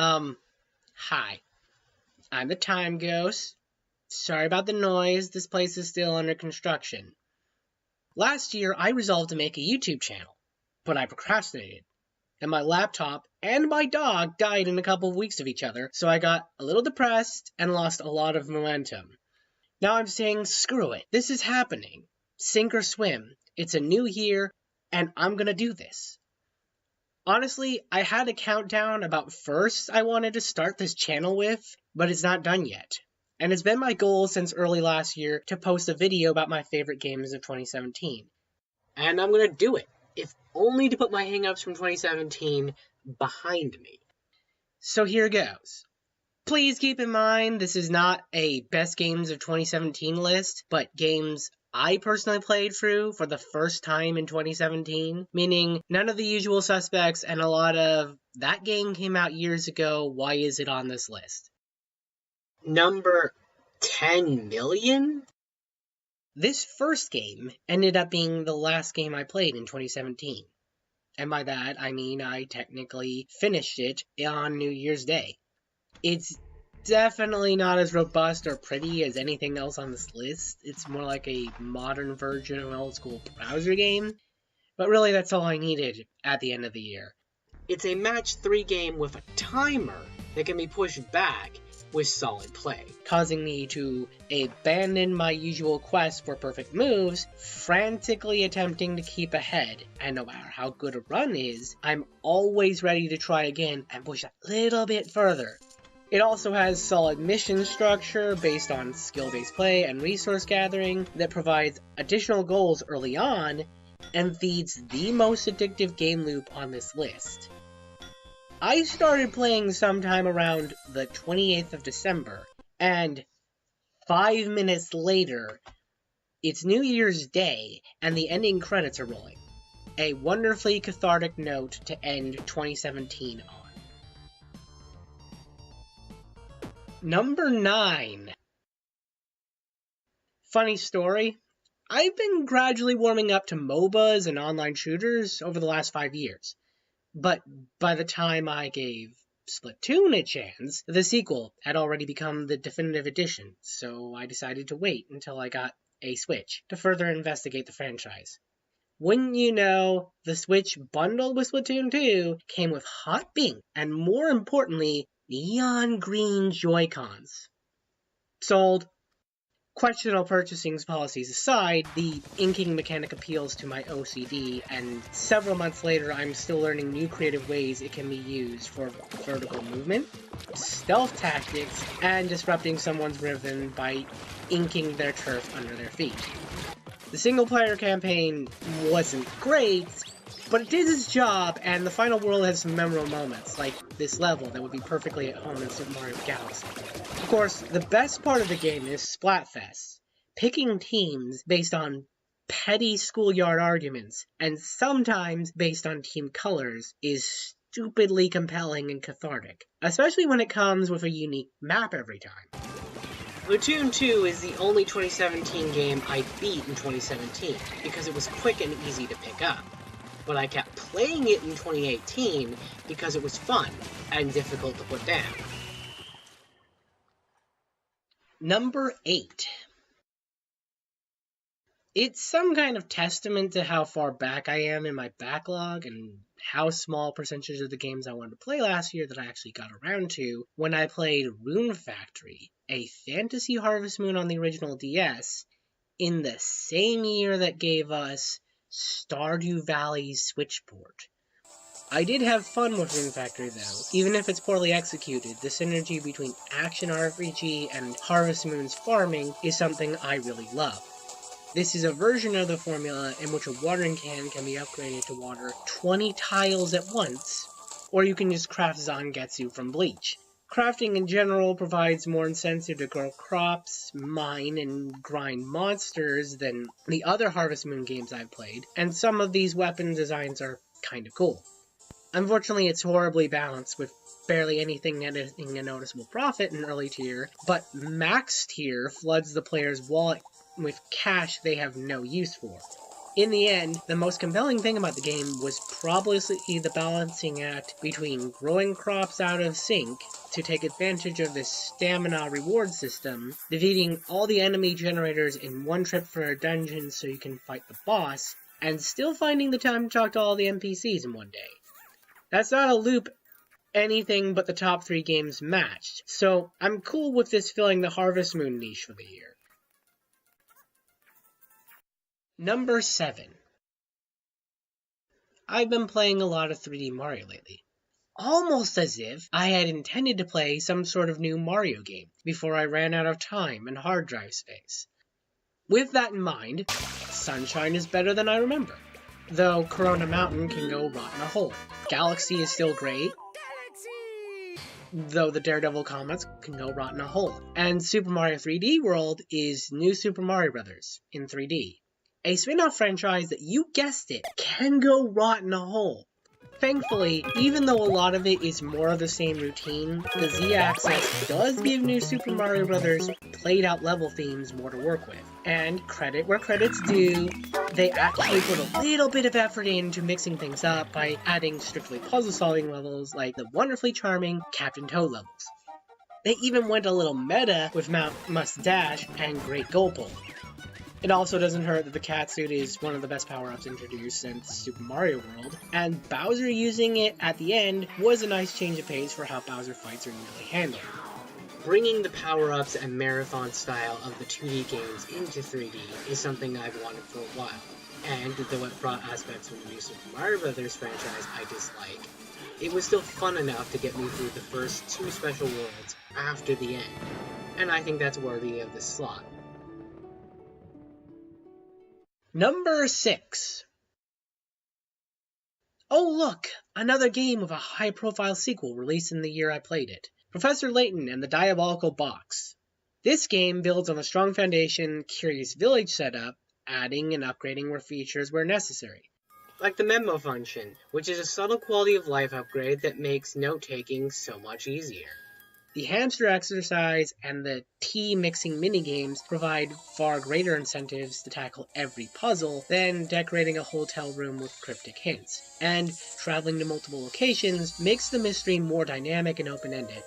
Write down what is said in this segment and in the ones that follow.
Hi. I'm the Time Ghost. Sorry about the noise, this place is still under construction. Last year, I resolved to make a YouTube channel, but I procrastinated. And my laptop and my dog died in a couple of weeks of each other, so I got a little depressed and lost a lot of momentum. Now I'm saying, screw it. This is happening. Sink or swim. It's a new year, and I'm gonna do this. Honestly, I had a countdown about first I wanted to start this channel with, but it's not done yet. And it's been my goal since early last year to post a video about my favorite games of 2017. And I'm gonna do it, if only to put my hangups from 2017 behind me. So here goes. Please keep in mind, this is not a best games of 2017 list, but games I personally played through for the first time in 2017, meaning none of the usual suspects and a lot of, that game came out years ago, why is it on this list? Number 10 million? This first game ended up being the last game I played in 2017. And by that, I mean I technically finished it on New Year's Day. It's definitely not as robust or pretty as anything else on this list. It's more like a modern version of an old school browser game. But really, that's all I needed at the end of the year. It's a match 3 game with a timer that can be pushed back with solid play, causing me to abandon my usual quest for perfect moves, frantically attempting to keep ahead, and no matter how good a run is, I'm always ready to try again and push a little bit further. It also has solid mission structure based on skill-based play and resource gathering that provides additional goals early on and feeds the most addictive game loop on this list. I started playing sometime around the 28th of December, and 5 minutes later, it's New Year's Day and the ending credits are rolling. A wonderfully cathartic note to end 2017 on. Number 9. Funny story, I've been gradually warming up to MOBAs and online shooters over the last 5 years. But by the time I gave Splatoon a chance, the sequel had already become the definitive edition, so I decided to wait until I got a Switch to further investigate the franchise. Wouldn't you know, the Switch bundled with Splatoon 2 came with hot pink and, more importantly, neon green Joy-Cons. Sold. Questionable purchasing policies aside, the inking mechanic appeals to my OCD, and several months later I'm still learning new creative ways it can be used for vertical movement, stealth tactics, and disrupting someone's rhythm by inking their turf under their feet. The single-player campaign wasn't great, but it did its job, and the final world has some memorable moments, like this level that would be perfectly at home in Super Mario Galaxy. Of course, the best part of the game is Splatfest, picking teams based on petty schoolyard arguments, and sometimes based on team colors, is stupidly compelling and cathartic, especially when it comes with a unique map every time. Splatoon 2 is the only 2017 game I beat in 2017, because it was quick and easy to pick up. But I kept playing it in 2018 because it was fun and difficult to put down. Number 8. It's some kind of testament to how far back I am in my backlog and how small percentage of the games I wanted to play last year that I actually got around to when I played Rune Factory, a fantasy Harvest Moon on the original DS, in the same year that gave us Stardew Valley's Switch port. I did have fun with Rune Factory though. Even if it's poorly executed, the synergy between action RPG and Harvest Moon's farming is something I really love. This is a version of the formula in which a watering can be upgraded to water 20 tiles at once, or you can just craft Zangetsu from bleach. Crafting in general provides more incentive to grow crops, mine, and grind monsters than the other Harvest Moon games I've played, and some of these weapon designs are kinda cool. Unfortunately, it's horribly balanced, with barely anything netting a noticeable profit in early tier, but max tier floods the player's wallet with cash they have no use for. In the end, the most compelling thing about the game was probably the balancing act between growing crops out of sync to take advantage of this stamina reward system, defeating all the enemy generators in one trip for a dungeon so you can fight the boss, and still finding the time to talk to all the NPCs in one day. That's not a loop anything but the top 3 games matched, so I'm cool with this filling the Harvest Moon niche for the year. Number 7. I've been playing a lot of 3D Mario lately. Almost as if I had intended to play some sort of new Mario game before I ran out of time and hard drive space. With that in mind, Sunshine is better than I remember, though Corona Mountain can go rot in a hole. Galaxy is still great, though the Daredevil comments can go rot in a hole. And Super Mario 3D World is New Super Mario Bros. In 3D. A spin-off franchise that, you guessed it, can go rot in a hole. Thankfully, even though a lot of it is more of the same routine, the Z-axis does give New Super Mario Bros. Played out level themes more to work with. And credit where credit's due, they actually put a little bit of effort into mixing things up by adding strictly puzzle-solving levels like the wonderfully charming Captain Toad levels. They even went a little meta with Mount Mustache and Great Gulpole. It also doesn't hurt that the catsuit is one of the best power-ups introduced since Super Mario World, and Bowser using it at the end was a nice change of pace for how Bowser fights are usually handled. Bringing the power-ups and marathon style of the 2D games into 3D is something I've wanted for a while, and though it brought aspects from the new Super Mario Bros. Franchise I dislike, it was still fun enough to get me through the first 2 special worlds after the end, and I think that's worthy of this slot. Number 6. Oh look! Another game with a high-profile sequel released in the year I played it. Professor Layton and the Diabolical Box. This game builds on a strong foundation Curious Village setup, adding and upgrading where features were necessary. Like the memo function, which is a subtle quality of life upgrade that makes note-taking so much easier. The hamster exercise and the tea mixing minigames provide far greater incentives to tackle every puzzle than decorating a hotel room with cryptic hints, and traveling to multiple locations makes the mystery more dynamic and open-ended.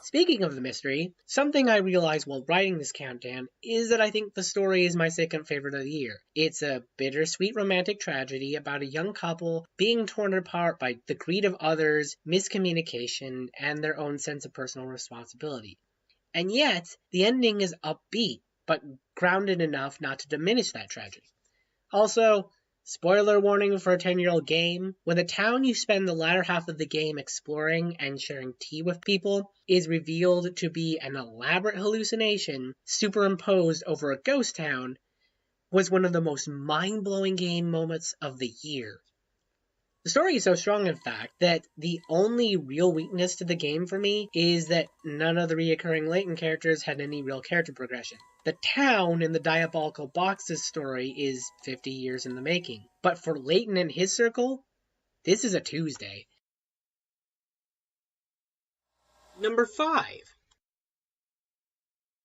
Speaking of the mystery, something I realized while writing this countdown is that I think the story is my second favorite of the year. It's a bittersweet romantic tragedy about a young couple being torn apart by the greed of others, miscommunication, and their own sense of personal responsibility. And yet, the ending is upbeat, but grounded enough not to diminish that tragedy. Also, spoiler warning for a 10-year-old game, when the town you spend the latter half of the game exploring and sharing tea with people is revealed to be an elaborate hallucination superimposed over a ghost town, was one of the most mind-blowing game moments of the year. The story is so strong, in fact, that the only real weakness to the game for me is that none of the reoccurring Layton characters had any real character progression. The town in the Diabolical Box's story is 50 years in the making, but for Layton and his circle, this is a Tuesday. Number 5.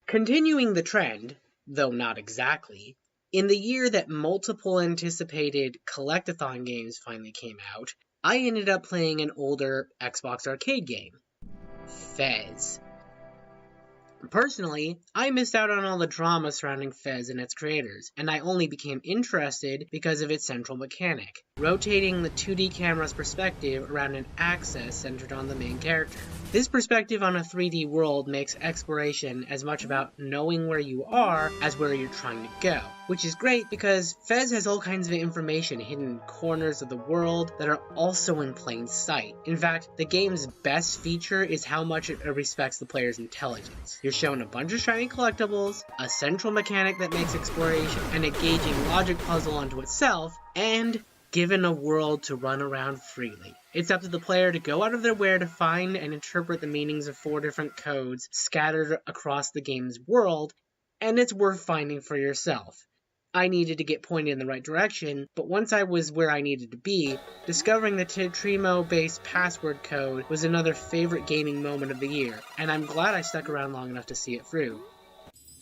Continuing the trend, though not exactly, in the year that multiple anticipated collectathon games finally came out, I ended up playing an older Xbox arcade game, Fez. Personally, I missed out on all the drama surrounding Fez and its creators, and I only became interested because of its central mechanic, rotating the 2D camera's perspective around an axis centered on the main character. This perspective on a 3D world makes exploration as much about knowing where you are as where you're trying to go, which is great because Fez has all kinds of information hidden in corners of the world that are also in plain sight. In fact, the game's best feature is how much it respects the player's intelligence. You're shown a bunch of shiny collectibles, a central mechanic that makes exploration an engaging logic puzzle unto itself, and given a world to run around freely. It's up to the player to go out of their way to find and interpret the meanings of 4 different codes scattered across the game's world, and it's worth finding for yourself. I needed to get pointed in the right direction, but once I was where I needed to be, discovering the Tetrimo-based password code was another favorite gaming moment of the year, and I'm glad I stuck around long enough to see it through.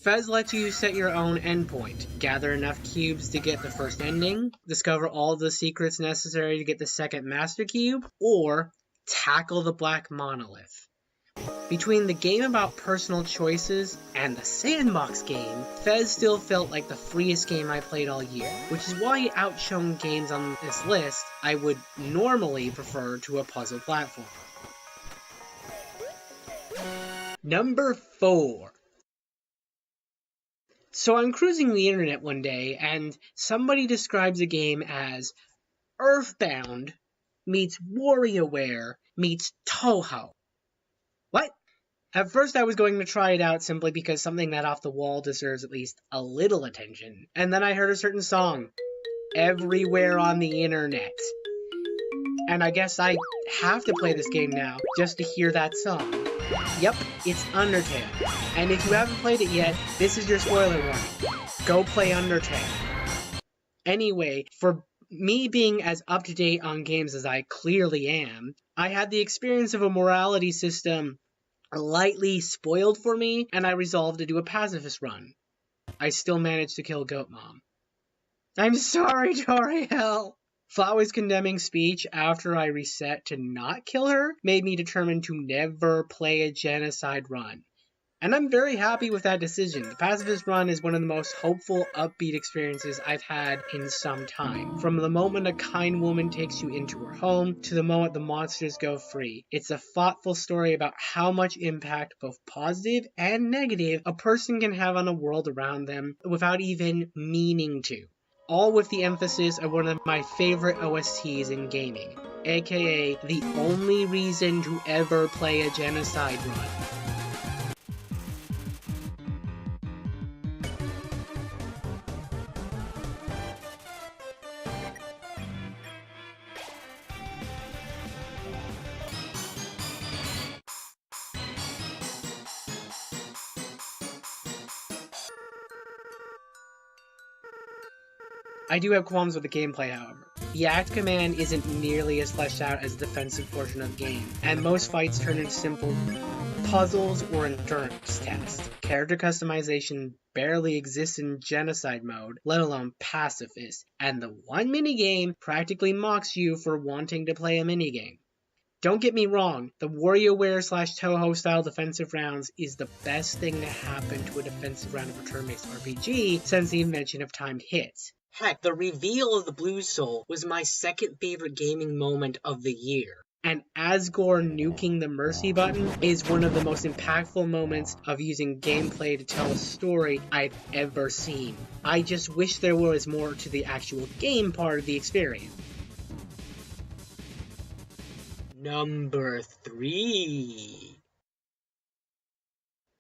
Fez lets you set your own endpoint, gather enough cubes to get the first ending, discover all the secrets necessary to get the second master cube, or tackle the Black Monolith. Between the game about personal choices and the sandbox game, Fez still felt like the freest game I played all year, which is why it outshone games on this list I would normally prefer to a puzzle platformer. Number 4. So I'm cruising the internet one day, and somebody describes a game as Earthbound meets WarioWare meets Toho. What? At first I was going to try it out simply because something that off the wall deserves at least a little attention. And then I heard a certain song, everywhere on the internet. And I guess I have to play this game now, just to hear that song. Yep, it's Undertale. And if you haven't played it yet, this is your spoiler warning. Go play Undertale. Anyway, for me being as up-to-date on games as I clearly am, I had the experience of a morality system lightly spoiled for me, and I resolved to do a pacifist run. I still managed to kill Goat Mom. I'm sorry, Toriel! Flowers' condemning speech after I reset to not kill her made me determined to never play a genocide run. And I'm very happy with that decision. The pacifist run is one of the most hopeful, upbeat experiences I've had in some time. From the moment a kind woman takes you into her home, to the moment the monsters go free. It's a thoughtful story about how much impact, both positive and negative, a person can have on the world around them without even meaning to. All with the emphasis of one of my favorite OSTs in gaming, aka the only reason to ever play a genocide run. I do have qualms with the gameplay, however. The act command isn't nearly as fleshed out as the defensive portion of the game, and most fights turn into simple puzzles or endurance tests. Character customization barely exists in genocide mode, let alone pacifist, and the one minigame practically mocks you for wanting to play a minigame. Don't get me wrong, the WarioWare/Toho style defensive rounds is the best thing to happen to a defensive round of a turn-based RPG since the invention of timed hits. Heck, the reveal of the Blue Soul was my second favorite gaming moment of the year. And Asgore nuking the mercy button is one of the most impactful moments of using gameplay to tell a story I've ever seen. I just wish there was more to the actual game part of the experience. Number 3.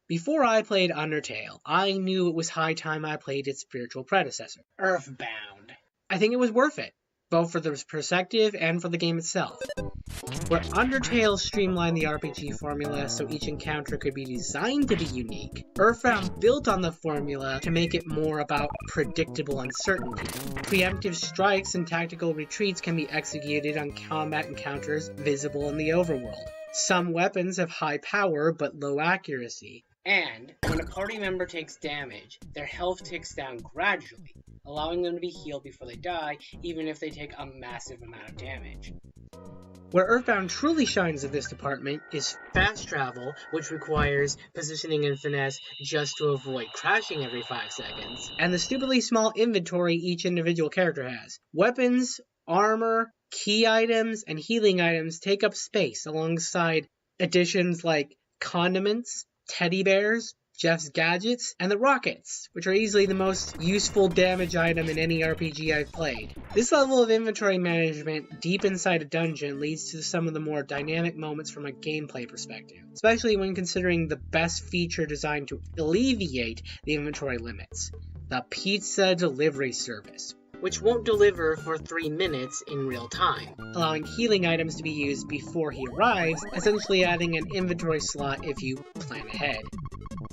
Before I played Undertale, I knew it was high time I played its spiritual predecessor, Earthbound. I think it was worth it, both for the perspective and for the game itself. Where Undertale streamlined the RPG formula so each encounter could be designed to be unique, Earthbound built on the formula to make it more about predictable uncertainty. Preemptive strikes and tactical retreats can be executed on combat encounters visible in the overworld. Some weapons have high power but low accuracy. And when a party member takes damage, their health ticks down gradually, allowing them to be healed before they die, even if they take a massive amount of damage. Where Earthbound truly shines in this department is fast travel, which requires positioning and finesse just to avoid crashing every 5 seconds, and the stupidly small inventory each individual character has. Weapons, armor, key items, and healing items take up space alongside additions like condiments, teddy bears, Jeff's gadgets, and the rockets, which are easily the most useful damage item in any RPG I've played. This level of inventory management deep inside a dungeon leads to some of the more dynamic moments from a gameplay perspective, especially when considering the best feature designed to alleviate the inventory limits, the pizza delivery service, which won't deliver for 3 minutes in real time, allowing healing items to be used before he arrives, essentially adding an inventory slot if you plan ahead.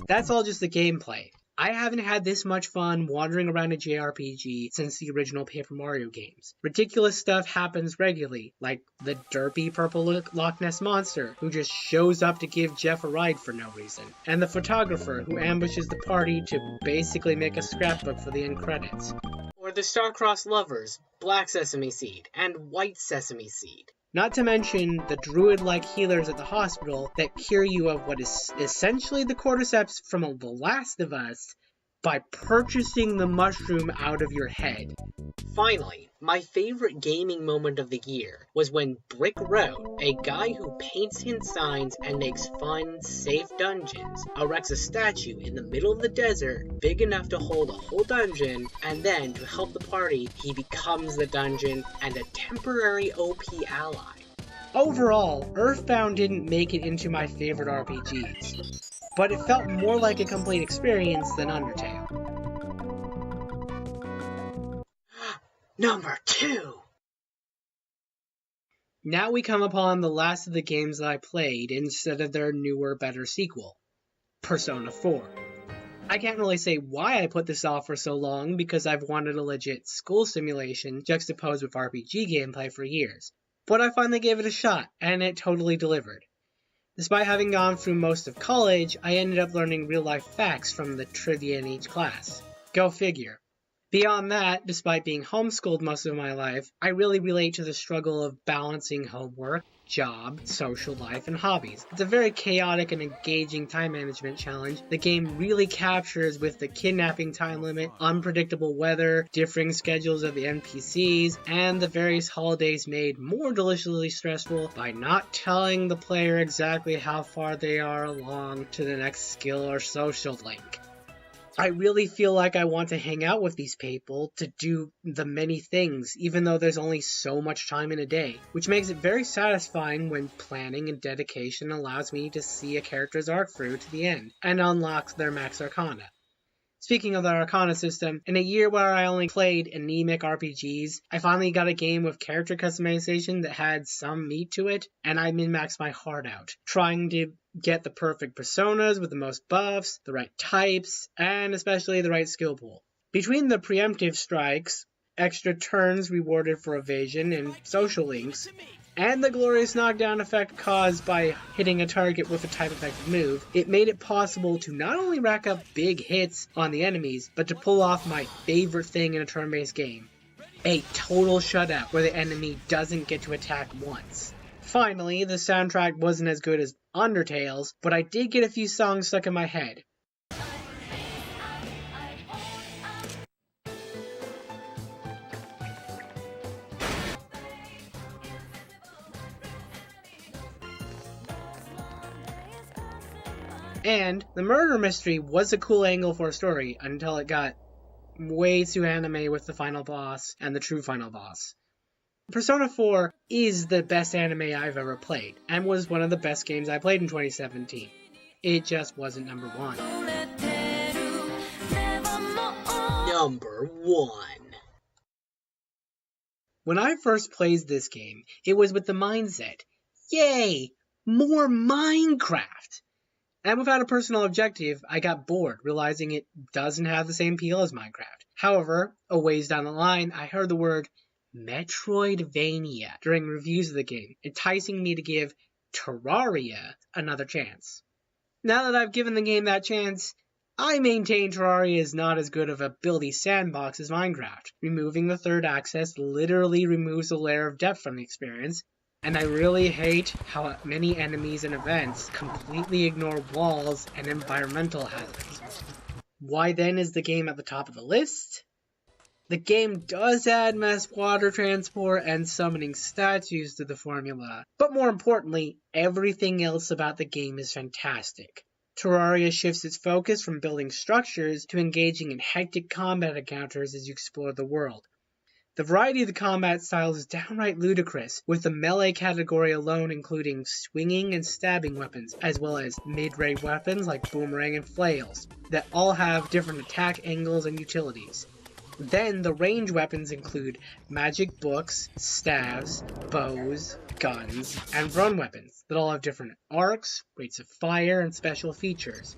That's all just the gameplay. I haven't had this much fun wandering around a JRPG since the original Paper Mario games. Ridiculous stuff happens regularly, like the derpy purple Loch Ness monster who just shows up to give Jeff a ride for no reason, and the photographer who ambushes the party to basically make a scrapbook for the end credits. Or the star-crossed lovers, Black Sesame Seed and White Sesame Seed. Not to mention the druid-like healers at the hospital that cure you of what is essentially the cordyceps from The Last of Us by purchasing the mushroom out of your head. Finally, my favorite gaming moment of the year was when Brick Road, a guy who paints hint signs and makes fun, safe dungeons, erects a statue in the middle of the desert big enough to hold a whole dungeon, and then, to help the party, he becomes the dungeon and a temporary OP ally. Overall, Earthbound didn't make it into my favorite RPGs, but it felt more like a complete experience than Undertale. Number 2! Now we come upon the last of the games that I played instead of their newer, better sequel, Persona 4. I can't really say why I put this off for so long because I've wanted a legit school simulation juxtaposed with RPG gameplay for years, but I finally gave it a shot, and it totally delivered. Despite having gone through most of college, I ended up learning real-life facts from the trivia in each class. Go figure. Beyond that, despite being homeschooled most of my life, I really relate to the struggle of balancing homework, job, social life, and hobbies. It's a very chaotic and engaging time management challenge the game really captures with the kidnapping time limit, unpredictable weather, differing schedules of the NPCs, and the various holidays made more deliciously stressful by not telling the player exactly how far they are along to the next skill or social link. I really feel like I want to hang out with these people to do the many things, even though there's only so much time in a day, which makes it very satisfying when planning and dedication allows me to see a character's arc through to the end, and unlocks their max arcana. Speaking of the Arcana system, in a year where I only played anemic RPGs, I finally got a game with character customization that had some meat to it, and I min-maxed my heart out, trying to get the perfect personas with the most buffs, the right types, and especially the right skill pool. Between the preemptive strikes, extra turns rewarded for evasion and social links, and the glorious knockdown effect caused by hitting a target with a type-effective move, it made it possible to not only rack up big hits on the enemies, but to pull off my favorite thing in a turn-based game. A total shutout where the enemy doesn't get to attack once. Finally, the soundtrack wasn't as good as Undertale's, but I did get a few songs stuck in my head. And the murder mystery was a cool angle for a story until it got way too anime with the final boss and the true final boss. Persona 4 is the best anime I've ever played, and was one of the best games I played in 2017. It just wasn't number 1. Number 1. When I first played this game, it was with the mindset, yay, more Minecraft! And without a personal objective, I got bored, realizing it doesn't have the same appeal as Minecraft. However, a ways down the line, I heard the word Metroidvania during reviews of the game, enticing me to give Terraria another chance. Now that I've given the game that chance, I maintain Terraria is not as good of a buildy sandbox as Minecraft. Removing the third access literally removes a layer of depth from the experience, and I really hate how many enemies and events completely ignore walls and environmental hazards. Why then is the game at the top of the list? The game does add mass water transport and summoning statues to the formula, but more importantly, everything else about the game is fantastic. Terraria shifts its focus from building structures to engaging in hectic combat encounters as you explore the world. The variety of the combat styles is downright ludicrous, with the melee category alone including swinging and stabbing weapons, as well as mid-range weapons like boomerang and flails, that all have different attack angles and utilities. Then the range weapons include magic books, staves, bows, guns, and run weapons that all have different arcs, rates of fire, and special features.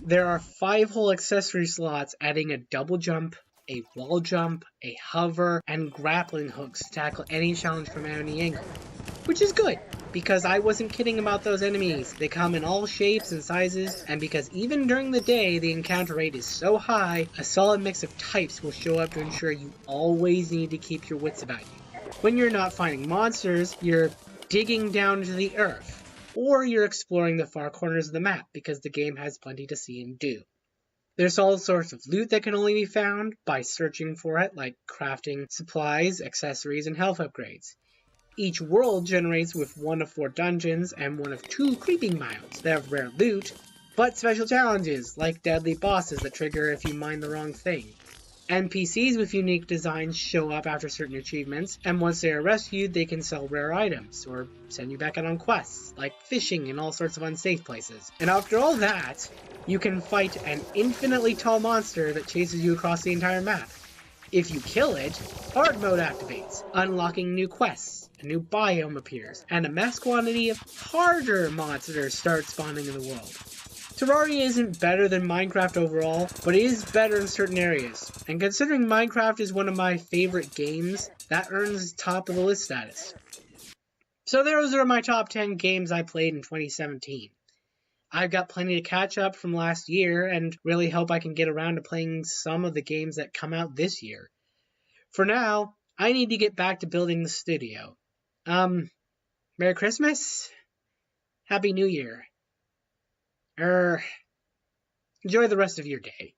There are 5 whole accessory slots, adding a double jump, a wall jump, a hover, and grappling hooks to tackle any challenge from any angle. Which is good, because I wasn't kidding about those enemies. They come in all shapes and sizes, and because even during the day the encounter rate is so high, a solid mix of types will show up to ensure you always need to keep your wits about you. When you're not fighting monsters, you're digging down into the earth, or you're exploring the far corners of the map because the game has plenty to see and do. There's all sorts of loot that can only be found by searching for it, like crafting supplies, accessories, and health upgrades. Each world generates with 1 of 4 dungeons and 1 of 2 creeping mounds that have rare loot, but special challenges, like deadly bosses that trigger if you mine the wrong thing. NPCs with unique designs show up after certain achievements, and once they are rescued, they can sell rare items, or send you back out on quests, like fishing in all sorts of unsafe places. And after all that, you can fight an infinitely tall monster that chases you across the entire map. If you kill it, hard mode activates, unlocking new quests, a new biome appears, and a mass quantity of harder monsters start spawning in the world. Terraria isn't better than Minecraft overall, but it is better in certain areas, and considering Minecraft is one of my favorite games, that earns top of the list status. So those are my top 10 games I played in 2017. I've got plenty to catch up from last year, and really hope I can get around to playing some of the games that come out this year. For now, I need to get back to building the studio. Merry Christmas? Happy New Year. Enjoy the rest of your day.